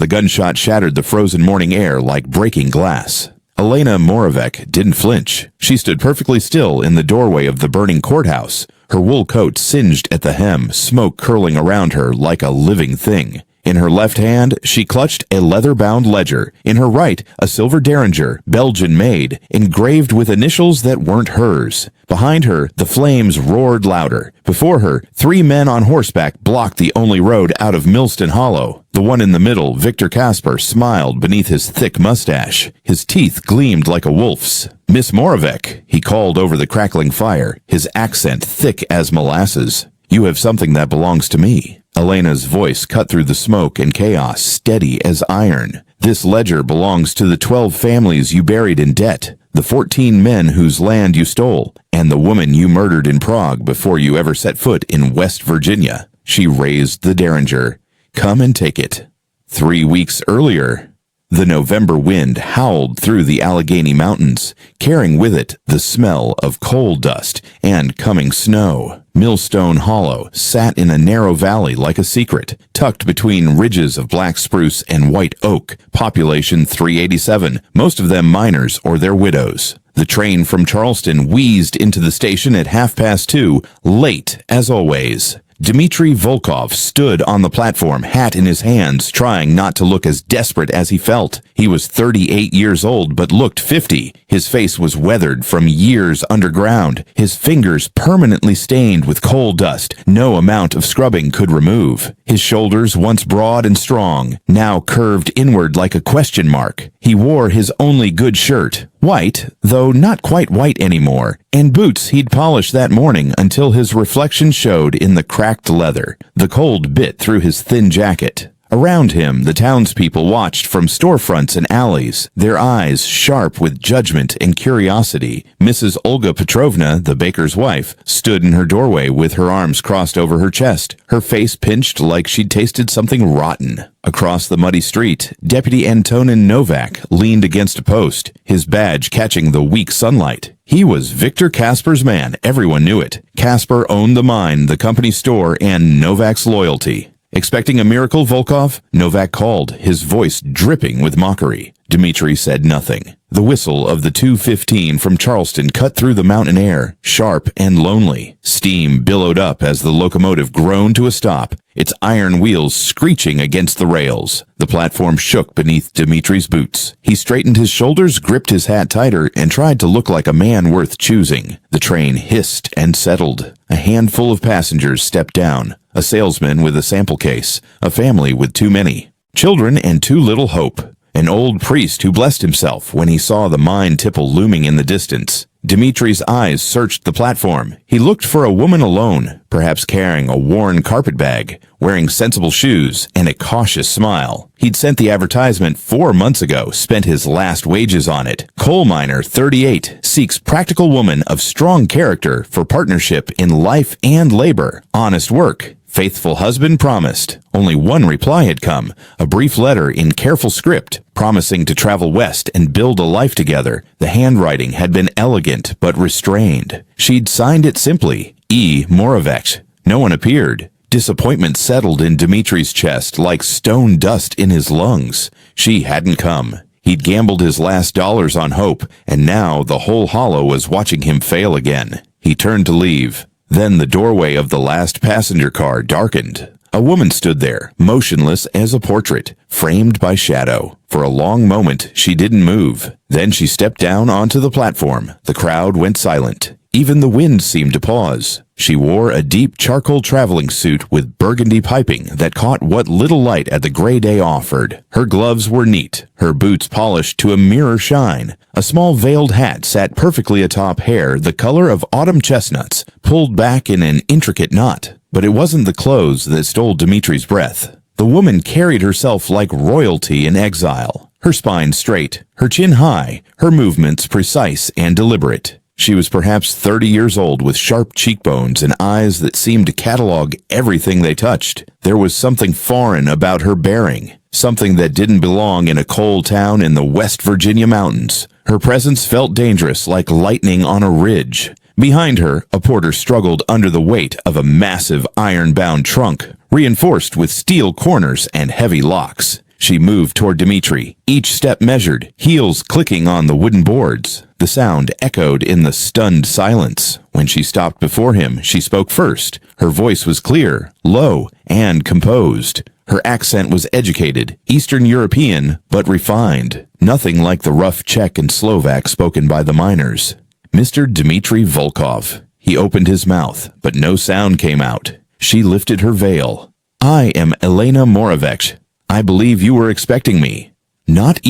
The gunshot shattered the frozen morning air like breaking glass. Elena Moravec didn't flinch. She stood perfectly still in the doorway of the burning courthouse, her wool coat singed at the hem, smoke curling around her like a living thing. In her left hand, she clutched a leather-bound ledger. In her right, a silver derringer, Belgian-made, engraved with initials that weren't hers. Behind her, the flames roared louder. Before her, 3 men on horseback blocked the only road out of Millstone Hollow. The one in the middle, Victor Casper, smiled beneath his thick mustache. His teeth gleamed like a wolf's. "Miss Moravec," he called over the crackling fire, his accent thick as molasses. "You have something that belongs to me." Elena's voice cut through the smoke and chaos, steady as iron. "This ledger belongs to the 12 families you buried in debt, the 14 men whose land you stole, and the woman you murdered in Prague before you ever set foot in West Virginia." She raised the derringer. "Come and take it." 3 weeks earlier, the November wind howled through the Allegheny Mountains, carrying with it the smell of coal dust and coming snow. Millstone Hollow sat in a narrow valley like a secret, tucked between ridges of black spruce and white oak. Population 387, most of them miners or their widows. The train from Charleston wheezed into the station at 2:30, late as always. Dmitri Volkov stood on the platform, hat in his hands, trying not to look as desperate as he felt. He was 38 years old, but looked 50. His face was weathered from years underground, his fingers permanently stained with coal dust no amount of scrubbing could remove. His shoulders, once broad and strong, now curved inward like a question mark. He wore his only good shirt, white, though not quite white anymore, and boots he'd polished that morning until his reflection showed in the cracked leather. The cold bit through his thin jacket. Around him, the townspeople watched from storefronts and alleys, their eyes sharp with judgment and curiosity. Mrs. Olga Petrovna, the baker's wife, stood in her doorway with her arms crossed over her chest, her face pinched like she'd tasted something rotten. Across the muddy street, Deputy Antonin Novak leaned against a post, his badge catching the weak sunlight. He was Victor Casper's man, everyone knew it. Casper owned the mine, the company store, and Novak's loyalty. "Expecting a miracle, Volkov?" Novak called, his voice dripping with mockery. Dmitri said nothing. The whistle of the 215 from Charleston cut through the mountain air, sharp and lonely. Steam billowed up as the locomotive groaned to a stop, its iron wheels screeching against the rails. The platform shook beneath Dmitri's boots. He straightened his shoulders, gripped his hat tighter, and tried to look like a man worth choosing. The train hissed and settled. A handful of passengers stepped down. A salesman with a sample case, a family with too many, children and too little hope, an old priest who blessed himself when he saw the mine tipple looming in the distance. Dmitri's eyes searched the platform. He looked for a woman alone, perhaps carrying a worn carpet bag, wearing sensible shoes, and a cautious smile. He'd sent the advertisement 4 months ago, spent his last wages on it. Coalminer 38 seeks practical woman of strong character for partnership in life and labor. Honest work. Faithful husband promised. Only one reply had come, a brief letter in careful script, promising to travel west and build a life together. The handwriting had been elegant but restrained. She'd signed it simply, E. Moravec. No one appeared. Disappointment settled in Dmitri's chest like stone dust in his lungs. She hadn't come. He'd gambled his last dollars on hope, and now the whole hollow was watching him fail again. He turned to leave. Then the doorway of the last passenger car darkened. A woman stood there, motionless as a portrait, framed by shadow. For a long moment, she didn't move. Then she stepped down onto the platform. The crowd went silent. Even the wind seemed to pause. She wore a deep charcoal traveling suit with burgundy piping that caught what little light at the gray day offered. Her gloves were neat, her boots polished to a mirror shine. A small veiled hat sat perfectly atop hair the color of autumn chestnuts, pulled back in an intricate knot. But it wasn't the clothes that stole Dmitri's breath. The woman carried herself like royalty in exile. Her spine straight, her chin high, her movements precise and deliberate. She was perhaps 30 years old with sharp cheekbones and eyes that seemed to catalog everything they touched. There was something foreign about her bearing, something that didn't belong in a coal town in the West Virginia mountains. Her presence felt dangerous, like lightning on a ridge. Behind her, a porter struggled under the weight of a massive iron-bound trunk, reinforced with steel corners and heavy locks. She moved toward Dmitri, each step measured, heels clicking on the wooden boards. The sound echoed in the stunned silence. When she stopped before him, she spoke first. Her voice was clear, low, and composed. Her accent was educated, Eastern European, but refined. Nothing like the rough Czech and Slovak spoken by the miners. Mr. Dmitri Volkov. He opened his mouth, but no sound came out. She lifted her veil. I am Elena Moravec. I believe you were expecting me. Not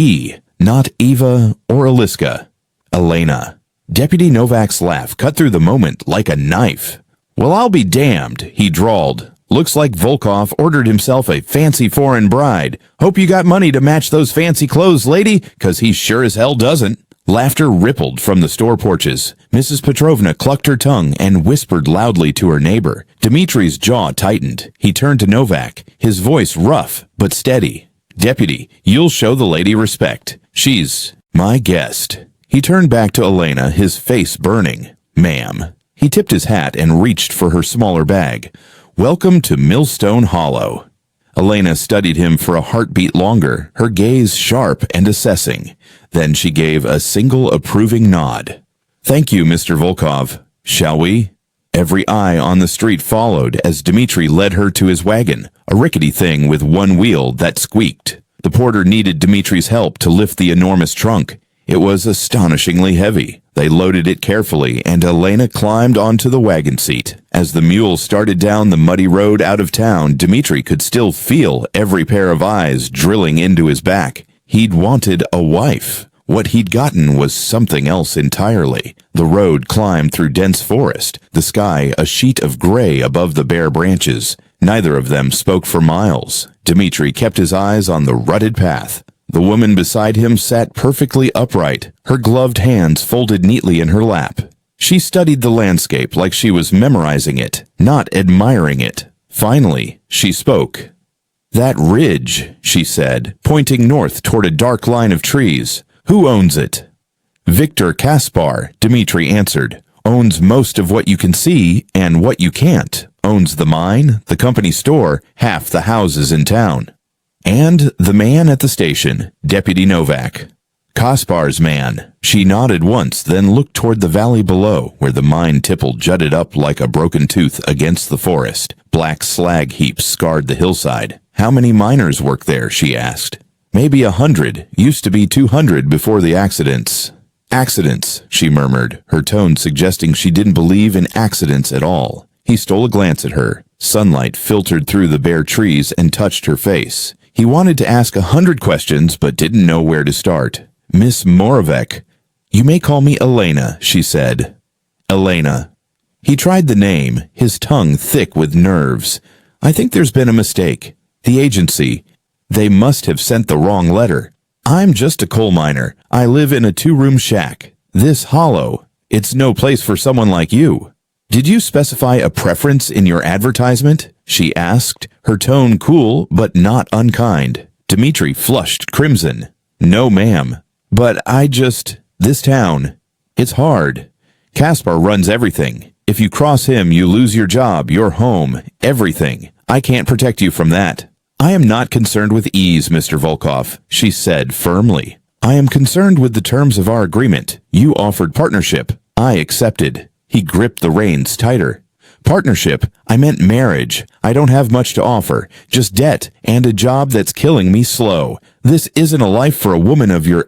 not Eva or Aliska. Elena. Deputy Novak's laugh cut through the moment like a knife. Well, I'll be damned, he drawled. Looks like Volkov ordered himself a fancy foreign bride. Hope you got money to match those fancy clothes, lady, 'cause he sure as hell doesn't. Laughter rippled from the store porches. Mrs. Petrovna clucked her tongue and whispered loudly to her neighbor. Dmitri's jaw tightened. He turned to Novak, his voice rough but steady. Deputy, you'll show the lady respect. She's my guest. He turned back to Elena, his face burning. Ma'am. He tipped his hat and reached for her smaller bag. Welcome to Millstone Hollow. Elena studied him for a heartbeat longer, her gaze sharp and assessing. Then she gave a single approving nod. Thank you, Mr. Volkov. Shall we? Every eye on the street followed as Dmitri led her to his wagon, a rickety thing with one wheel that squeaked. The porter needed Dmitri's help to lift the enormous trunk. It was astonishingly heavy. They loaded it carefully, and Elena climbed onto the wagon seat. As the mule started down the muddy road out of town, Dmitri could still feel every pair of eyes drilling into his back. He'd wanted a wife. What he'd gotten was something else entirely. The road climbed through dense forest, the sky a sheet of gray above the bare branches. Neither of them spoke for miles. Dmitri kept his eyes on the rutted path. The woman beside him sat perfectly upright, her gloved hands folded neatly in her lap. She studied the landscape like she was memorizing it, not admiring it. Finally, she spoke. That ridge, she said, pointing north toward a dark line of trees. Who owns it? Victor Kaspar, Dmitri answered. Owns most of what you can see and what you can't. Owns the mine, the company store, half the houses in town. And the man at the station, Deputy Novak. Kaspar's man. She nodded once, then looked toward the valley below, where the mine tipple jutted up like a broken tooth against the forest. Black slag heaps scarred the hillside. How many miners work there, she asked. Maybe 100. Used to be 200 before the accidents. Accidents, she murmured, her tone suggesting she didn't believe in accidents at all. He stole a glance at her. Sunlight filtered through the bare trees and touched her face. He wanted to ask 100 questions, but didn't know where to start. Miss Moravec. You may call me Elena, she said. Elena. He tried the name, his tongue thick with nerves. I think there's been a mistake. The agency. They must have sent the wrong letter. I'm just a coal miner. I live in a 2-room shack. This hollow. It's no place for someone like you. Did you specify a preference in your advertisement? She asked, her tone cool but not unkind. Dmitri flushed crimson. No, ma'am. But this town, it's hard. Kaspar runs everything. If you cross him, you lose your job, your home, everything. I can't protect you from that. I am not concerned with ease, Mr. Volkov, she said firmly. I am concerned with the terms of our agreement. You offered partnership. I accepted. He gripped the reins tighter. Partnership? I meant marriage. I don't have much to offer, just debt and a job that's killing me slow. This isn't a life for a woman of your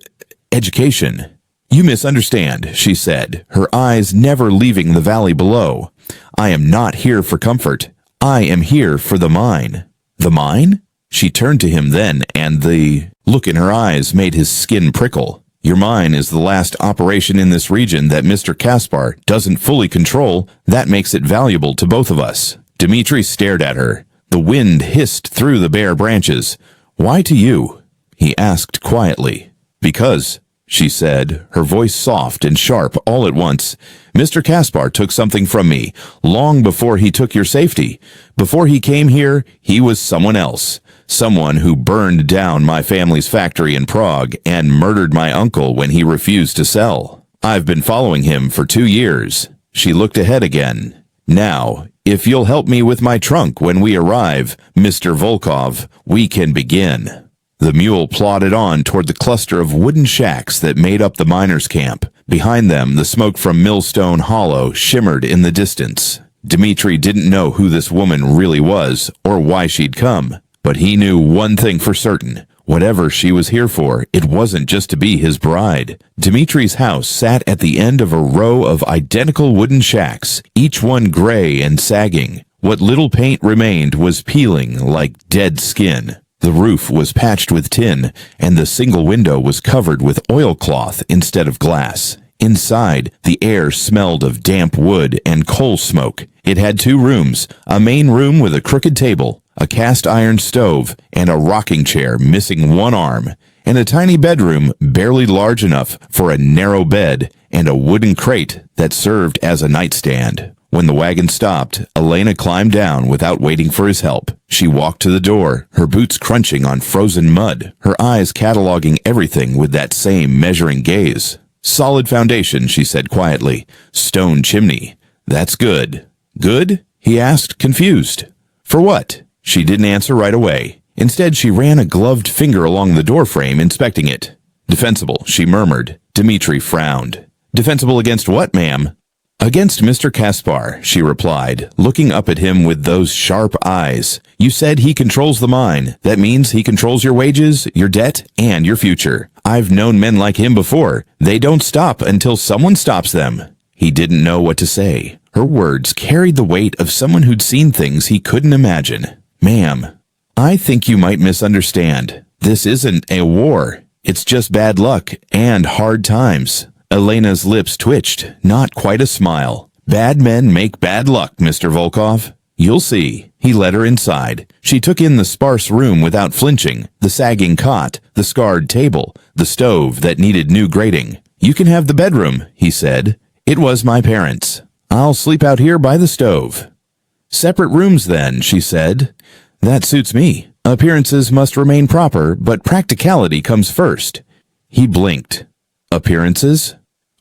education. You misunderstand, she said, her eyes never leaving the valley below. I am not here for comfort. I am here for the mine. The mine? She turned to him then, and the look in her eyes made his skin prickle. Your mine is the last operation in this region that Mr. Kaspar doesn't fully control. That makes it valuable to both of us. Dmitri stared at her. The wind hissed through the bare branches. Why to you? He asked quietly. Because, she said, her voice soft and sharp all at once. Mr. Kaspar took something from me, long before he took your safety. Before he came here, he was someone else. Someone who burned down my family's factory in Prague and murdered my uncle when he refused to sell. I've been following him for 2 years. She looked ahead again. Now, if you'll help me with my trunk when we arrive, Mr. Volkov, we can begin. The mule plodded on toward the cluster of wooden shacks that made up the miners' camp. Behind them, the smoke from Millstone Hollow shimmered in the distance. Dmitri didn't know who this woman really was or why she'd come, but he knew one thing for certain. Whatever she was here for, it wasn't just to be his bride. Dmitri's house sat at the end of a row of identical wooden shacks, each one gray and sagging. What little paint remained was peeling like dead skin. The roof was patched with tin, and the single window was covered with oilcloth instead of glass. Inside, the air smelled of damp wood and coal smoke. It had 2 rooms, a main room with a crooked table, a cast-iron stove, and a rocking chair missing one arm, and a tiny bedroom barely large enough for a narrow bed and a wooden crate that served as a nightstand. When the wagon stopped, Elena climbed down without waiting for his help. She walked to the door, her boots crunching on frozen mud, her eyes cataloging everything with that same measuring gaze. "Solid foundation," she said quietly. "Stone chimney. That's good." "Good?" he asked, confused. "For what?" She didn't answer right away. Instead, she ran a gloved finger along the doorframe, inspecting it. "Defensible," she murmured. Dmitri frowned. "Defensible against what, ma'am?" "Against Mr. Kaspar," she replied, looking up at him with those sharp eyes. "You said he controls the mine. That means he controls your wages, your debt, and your future. I've known men like him before. They don't stop until someone stops them." He didn't know what to say. Her words carried the weight of someone who'd seen things he couldn't imagine. "Ma'am, I think you might misunderstand. This isn't a war. It's just bad luck and hard times." Elena's lips twitched, not quite a smile. "Bad men make bad luck, Mr. Volkov. You'll see." He led her inside. She took in the sparse room without flinching, the sagging cot, the scarred table, the stove that needed new grating. "You can have the bedroom," he said. "It was my parents'. I'll sleep out here by the stove." "Separate rooms then," she said. "That suits me. Appearances must remain proper, but practicality comes first." He blinked. "Appearances?"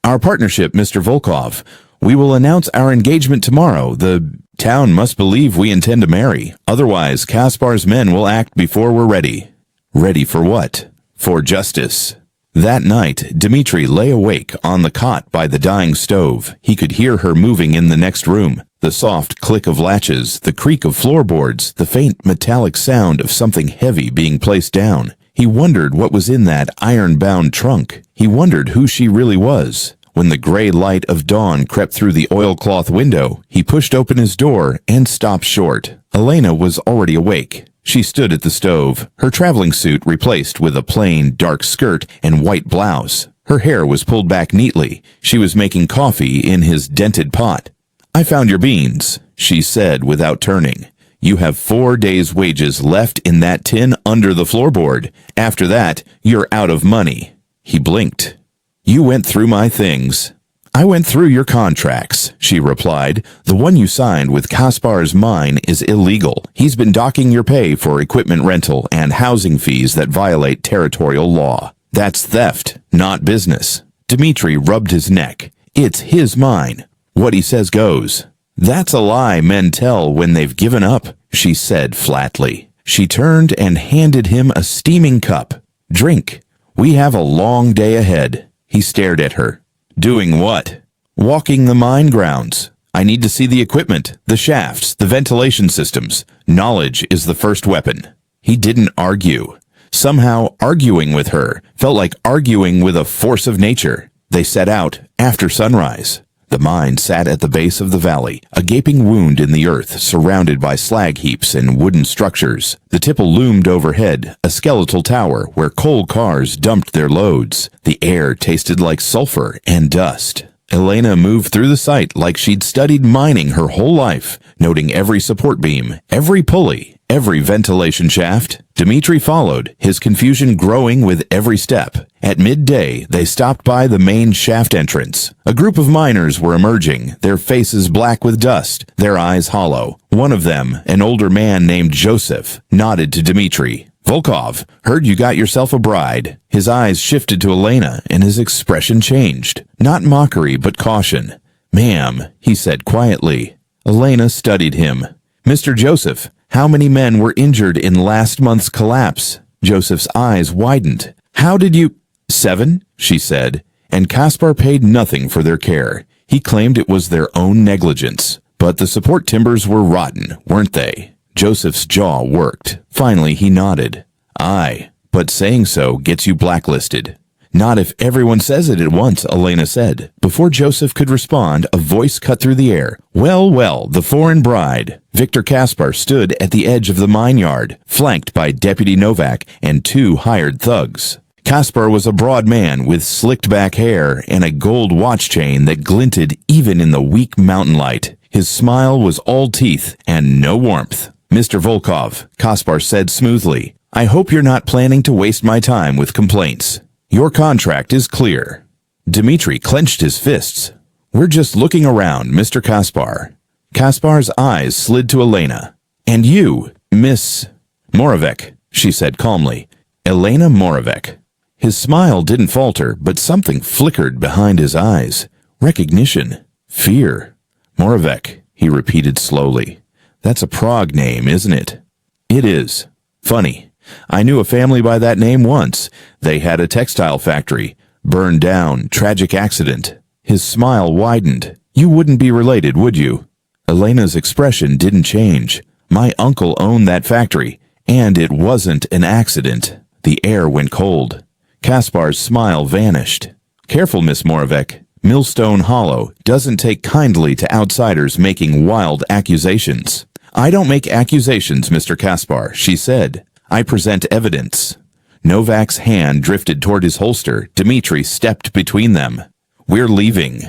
"Our partnership, Mr. Volkov. We will announce our engagement tomorrow. The town must believe we intend to marry. Otherwise, Kaspar's men will act before we're ready." "Ready for what?" "For justice." That night, Dmitri lay awake on the cot by the dying stove. He could hear her moving in the next room. The soft click of latches, the creak of floorboards, the faint metallic sound of something heavy being placed down. He wondered what was in that iron-bound trunk. He wondered who she really was. When the gray light of dawn crept through the oilcloth window, he pushed open his door and stopped short. Elena was already awake. She stood at the stove, her traveling suit replaced with a plain, dark skirt and white blouse. Her hair was pulled back neatly. She was making coffee in his dented pot. "I found your beans," she said without turning. "You have 4 days' wages left in that tin under the floorboard. After that, you're out of money." He blinked. "You went through my things." "I went through your contracts," she replied. "The one you signed with Kaspar's mine is illegal. He's been docking your pay for equipment rental and housing fees that violate territorial law. That's theft, not business." Dmitri rubbed his neck. "It's his mine. What he says goes." "That's a lie men tell when they've given up," she said flatly. She turned and handed him a steaming cup. "Drink. We have a long day ahead." He stared at her. "Doing what?" "Walking the mine grounds. I need to see the equipment, the shafts, the ventilation systems. Knowledge is the first weapon." He didn't argue. Somehow, arguing with her felt like arguing with a force of nature. They set out after sunrise. The mine sat at the base of the valley, a gaping wound in the earth surrounded by slag heaps and wooden structures. The tipple loomed overhead, a skeletal tower where coal cars dumped their loads. The air tasted like sulfur and dust. Elena moved through the site like she'd studied mining her whole life, noting every support beam, every pulley, every ventilation shaft. Dmitri followed, his confusion growing with every step. At midday, they stopped by the main shaft entrance. A group of miners were emerging, their faces black with dust, their eyes hollow. One of them, an older man named Joseph, nodded to Dmitri. "Volkov, heard you got yourself a bride." His eyes shifted to Elena, and his expression changed. Not mockery, but caution. "Ma'am," he said quietly. Elena studied him. "Mr. Joseph, how many men were injured in last month's collapse?" Joseph's eyes widened. How did you— 7, she said, and Kaspar paid nothing for their care. He claimed it was their own negligence. But the support timbers were rotten, weren't they? Joseph's jaw worked. Finally, he nodded. Aye, but saying so gets you blacklisted. Not if everyone says it at once, Elena said. Before Joseph could respond, a voice cut through the air. Well, well, the foreign bride. Victor Kaspar stood at the edge of the mine yard, flanked by Deputy Novak and 2 hired thugs. Kaspar was a broad man with slicked-back hair and a gold watch chain that glinted even in the weak mountain light. His smile was all teeth and no warmth. Mr. Volkov, Kaspar said smoothly, I hope you're not planning to waste my time with complaints. Your contract is clear. Dmitri clenched his fists. We're just looking around, Mr. Kaspar. Kaspar's eyes slid to Elena. And you, Miss Moravec, she said calmly. Elena Moravec. His smile didn't falter, but something flickered behind his eyes. Recognition. Fear. Moravec, he repeated slowly. That's a Prague name, isn't it? It is. Funny. I knew a family by that name once. They had a textile factory. Burned down. Tragic accident. His smile widened. You wouldn't be related, would you? Elena's expression didn't change. My uncle owned that factory, and it wasn't an accident. The air went cold. Kaspar's smile vanished. Careful, Miss Moravec. Millstone Hollow doesn't take kindly to outsiders making wild accusations. I don't make accusations, Mr. Kaspar, she said. I present evidence. Novak's hand drifted toward his holster. Dmitri stepped between them. We're leaving.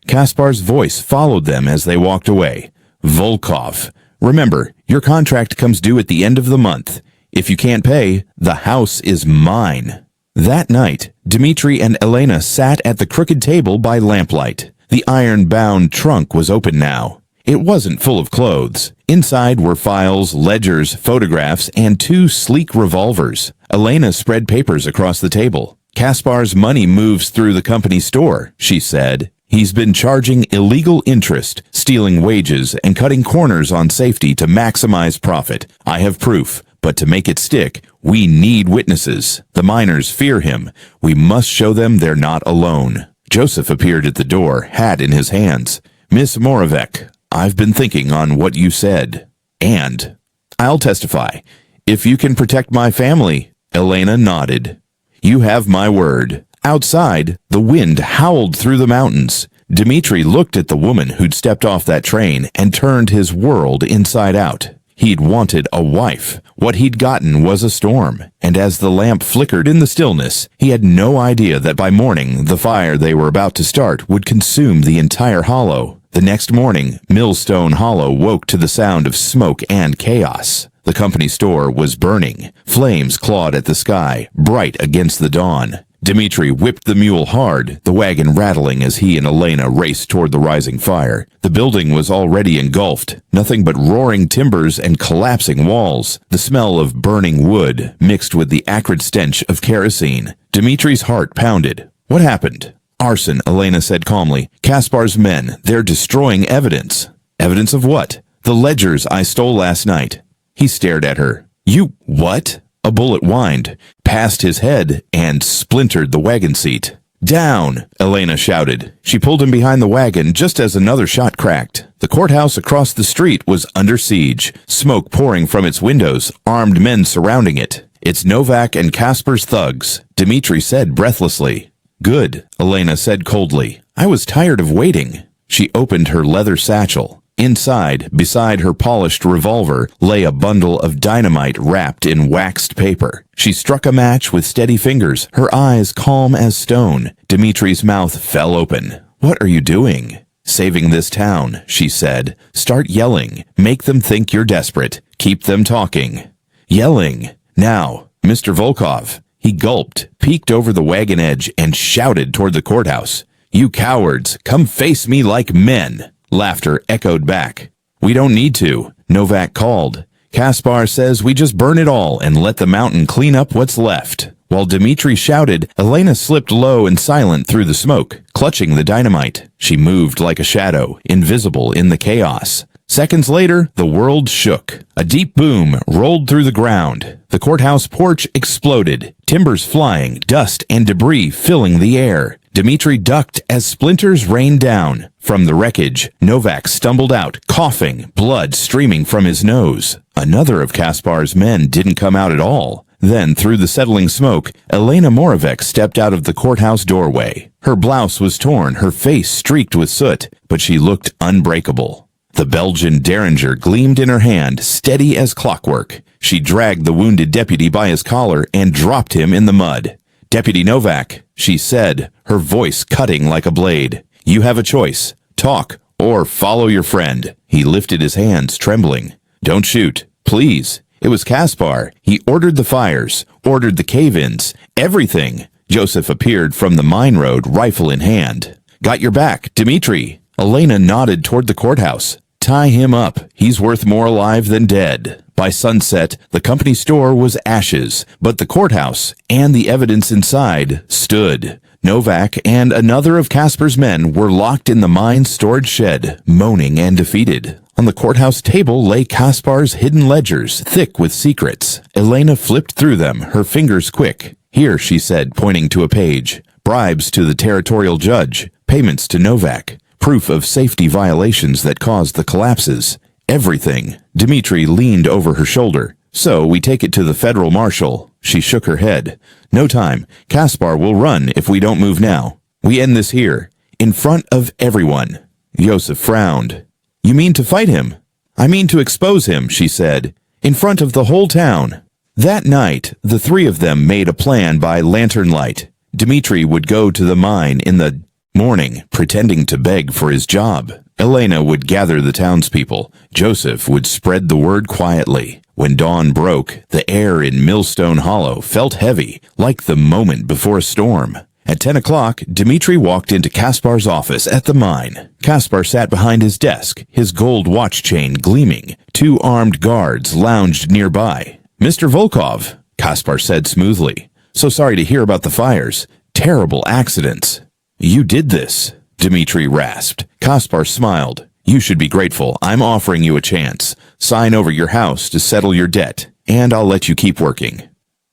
Kaspar's voice followed them as they walked away. Volkov, remember, your contract comes due at the end of the month. If you can't pay, the house is mine. That night, Dmitri and Elena sat at the crooked table by lamplight. The iron-bound trunk was open now. It wasn't full of clothes. Inside were files, ledgers, photographs, and 2 sleek revolvers. Elena spread papers across the table. Kaspar's money moves through the company store, she said. He's been charging illegal interest, stealing wages, and cutting corners on safety to maximize profit. I have proof, but to make it stick, we need witnesses. The miners fear him. We must show them they're not alone. Joseph appeared at the door, hat in his hands. Miss Moravec, I've been thinking on what you said. And I'll testify. If you can protect my family. Elena nodded. You have my word. Outside, the wind howled through the mountains. Dmitri looked at the woman who'd stepped off that train and turned his world inside out. He'd wanted a wife. What he'd gotten was a storm. And as the lamp flickered in the stillness, he had no idea that by morning, the fire they were about to start would consume the entire hollow. The next morning, Millstone Hollow woke to the sound of smoke and chaos. The company store was burning. Flames clawed at the sky, bright against the dawn. Dmitri whipped the mule hard, the wagon rattling as he and Elena raced toward the rising fire. The building was already engulfed, nothing but roaring timbers and collapsing walls. The smell of burning wood mixed with the acrid stench of kerosene. Dmitri's heart pounded. What happened? Arson, Elena said calmly. Kaspar's men, they're destroying evidence. Evidence of what? The ledgers I stole last night. He stared at her. You what? A bullet whined, past his head, and splintered the wagon seat. Down, Elena shouted. She pulled him behind the wagon just as another shot cracked. The courthouse across the street was under siege, smoke pouring from its windows, armed men surrounding it. It's Novak and Kaspar's thugs, Dmitri said breathlessly. Good, Elena said coldly. I was tired of waiting. She opened her leather satchel. Inside, beside her polished revolver, lay a bundle of dynamite wrapped in waxed paper. She struck a match with steady fingers, her eyes calm as stone. Dmitri's mouth fell open. What are you doing? Saving this town, she said. Start yelling. Make them think you're desperate. Keep them talking. Yelling. Now, Mr. Volkov. He gulped, peeked over the wagon edge, and shouted toward the courthouse. You cowards, come face me like men. Laughter echoed back. We don't need to, Novak called. Kaspar says we just burn it all and let the mountain clean up what's left. While Dmitri shouted, Elena slipped low and silent through the smoke, clutching the dynamite. She moved like a shadow, invisible in the chaos. Seconds later, the world shook. A deep boom rolled through the ground. The courthouse porch exploded, timbers flying, dust and debris filling the air. Dmitri ducked as splinters rained down. From the wreckage, Novak stumbled out, coughing, blood streaming from his nose. Another of Kaspar's men didn't come out at all. Then, through the settling smoke, Elena Moravec stepped out of the courthouse doorway. Her blouse was torn, her face streaked with soot, but she looked unbreakable. The Belgian derringer gleamed in her hand, steady as clockwork. She dragged the wounded deputy by his collar and dropped him in the mud. "Deputy Novak," she said, her voice cutting like a blade. "You have a choice. Talk or follow your friend." He lifted his hands, trembling. "Don't shoot, please." It was Kaspar. He ordered the fires, ordered the cave-ins, everything. Joseph appeared from the mine road, rifle in hand. "Got your back, Dmitri." Elena nodded toward the courthouse. "Tie him up. He's worth more alive than dead." By sunset, the company store was ashes, but the courthouse and the evidence inside stood. Novak and another of Kaspar's men were locked in the mine storage shed, moaning and defeated. On the courthouse table lay Kaspar's hidden ledgers, thick with secrets. Elena flipped through them, her fingers quick. "Here," she said, pointing to a page. "Bribes to the territorial judge, payments to Novak, proof of safety violations that caused the collapses. Everything." Dmitri leaned over her shoulder. "So we take it to the federal marshal." She shook her head. "No time. Kaspar will run if we don't move now. We end this here, in front of everyone." Joseph frowned. "You mean to fight him?" "I mean to expose him," she said, "in front of the whole town." That night, the three of them made a plan by lantern light. Dmitri would go to the mine in the morning, pretending to beg for his job. Elena would gather the townspeople. Joseph would spread the word quietly. When dawn broke, the air in Millstone Hollow felt heavy, like the moment before a storm. At 10 o'clock, Dmitri walked into Kaspar's office at the mine. Kaspar sat behind his desk, his gold watch chain gleaming. Two armed guards lounged nearby. "Mr. Volkov," Kaspar said smoothly. "So sorry to hear about the fires. Terrible accidents." "You did this," Dmitri rasped. Kaspar smiled. "You should be grateful. I'm offering you a chance. Sign over your house to settle your debt, and I'll let you keep working."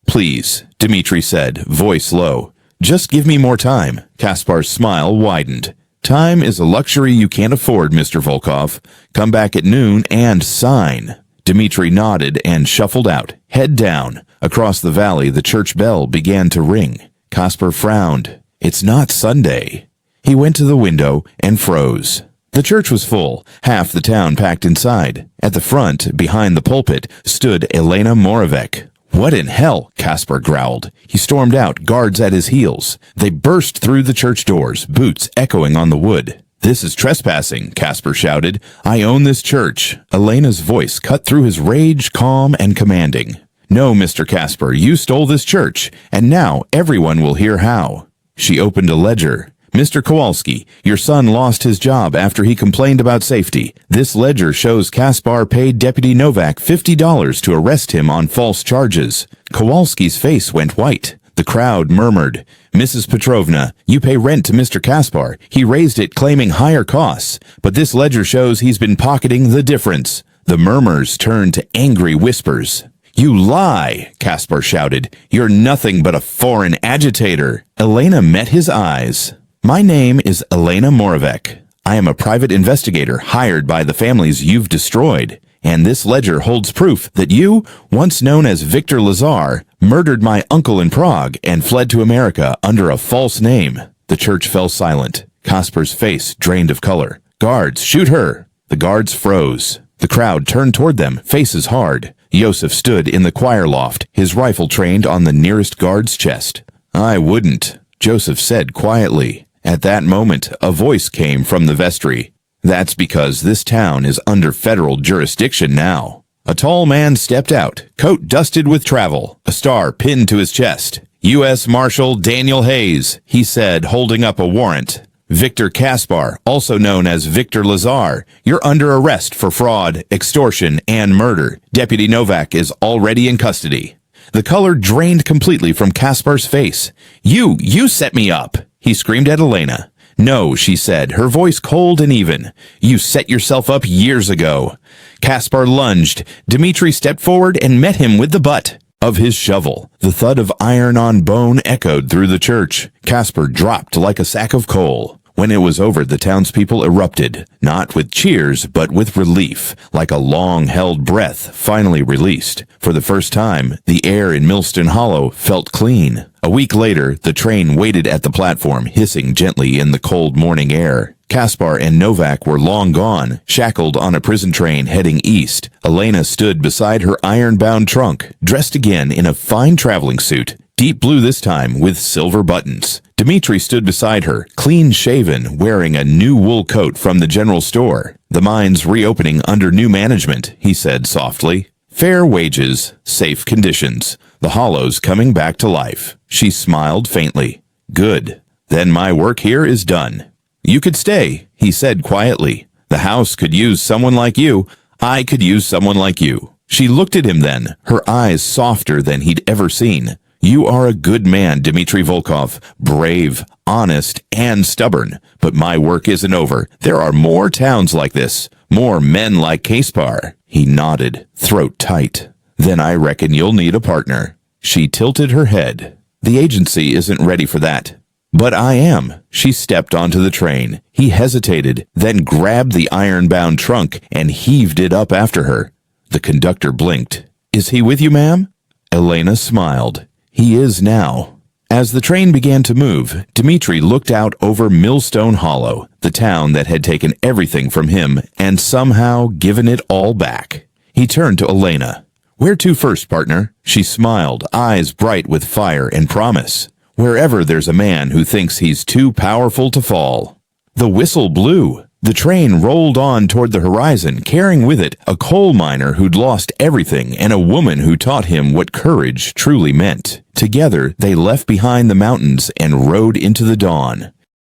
"Please," Dmitri said, voice low. "Just give me more time." Kaspar's smile widened. "Time is a luxury you can't afford, Mr. Volkov. Come back at noon and sign." Dmitri nodded and shuffled out, head down. Across the valley, the church bell began to ring. Kaspar frowned. "It's not Sunday." He went to the window and froze. The church was full, half the town packed inside. At the front, behind the pulpit, stood Elena Moravec. "What in hell?" Kaspar growled. He stormed out, guards at his heels. They burst through the church doors, boots echoing on the wood. "This is trespassing," Kaspar shouted. "I own this church." Elena's voice cut through his rage, calm and commanding. "No, Mr. Kaspar, you stole this church, and now everyone will hear how." She opened a ledger. "Mr. Kowalski, your son lost his job after he complained about safety. This ledger shows Kaspar paid Deputy Novak $50 to arrest him on false charges." Kowalski's face went white. The crowd murmured. "Mrs. Petrovna, you pay rent to Mr. Kaspar. He raised it claiming higher costs, but this ledger shows he's been pocketing the difference." The murmurs turned to angry whispers. "You lie," Kaspar shouted. "You're nothing but a foreign agitator." Elena met his eyes. "My name is Elena Moravec. I am a private investigator hired by the families you've destroyed, and this ledger holds proof that you, once known as Victor Lazar, murdered my uncle in Prague and fled to America under a false name." The church fell silent. Kaspar's face drained of color. "Guards, shoot her!" The guards froze. The crowd turned toward them, faces hard. Joseph stood in the choir loft, his rifle trained on the nearest guard's chest. "I wouldn't," Joseph said quietly. At that moment, a voice came from the vestry. "That's because this town is under federal jurisdiction now." A tall man stepped out, coat dusted with travel, a star pinned to his chest. "U.S. Marshal Daniel Hayes," he said, holding up a warrant. "Victor Kaspar, also known as Victor Lazar, you're under arrest for fraud, extortion, and murder. Deputy Novak is already in custody." The color drained completely from Kaspar's face. You set me up," he screamed at Elena. "No," she said, her voice cold and even. "You set yourself up years ago." Kaspar lunged. Dmitri stepped forward and met him with the butt of his shovel. The thud of iron on bone echoed through the church. Kaspar dropped like a sack of coal. When it was over, the townspeople erupted, not with cheers, but with relief, like a long-held breath finally released. For the first time, the air in Millstone Hollow felt clean. A week later, the train waited at the platform, hissing gently in the cold morning air. Kaspar and Novak were long gone, shackled on a prison train heading east. Elena stood beside her iron-bound trunk, dressed again in a fine traveling suit, deep blue this time with silver buttons. Dmitri stood beside her, clean-shaven, wearing a new wool coat from the general store. "The mine's reopening under new management," he said softly. "Fair wages, safe conditions. The Hollow's coming back to life." She smiled faintly. "Good. Then my work here is done." "You could stay," he said quietly. "The house could use someone like you. I could use someone like you." She looked at him then, her eyes softer than he'd ever seen. "You are a good man, Dmitri Volkov, brave, honest, and stubborn. But my work isn't over. There are more towns like this, more men like Kaspar." He nodded, throat tight. "Then I reckon you'll need a partner." She tilted her head. "The agency isn't ready for that." "But I am." She stepped onto the train. He hesitated, then grabbed the iron-bound trunk and heaved it up after her. The conductor blinked. "Is he with you, ma'am?" Elena smiled. "He is now." As the train began to move, Dmitri looked out over Millstone Hollow, the town that had taken everything from him and somehow given it all back. He turned to Elena. "Where to first, partner?" She smiled, eyes bright with fire and promise. "Wherever there's a man who thinks he's too powerful to fall." The whistle blew. The train rolled on toward the horizon, carrying with it a coal miner who'd lost everything and a woman who taught him what courage truly meant. Together, they left behind the mountains and rode into the dawn.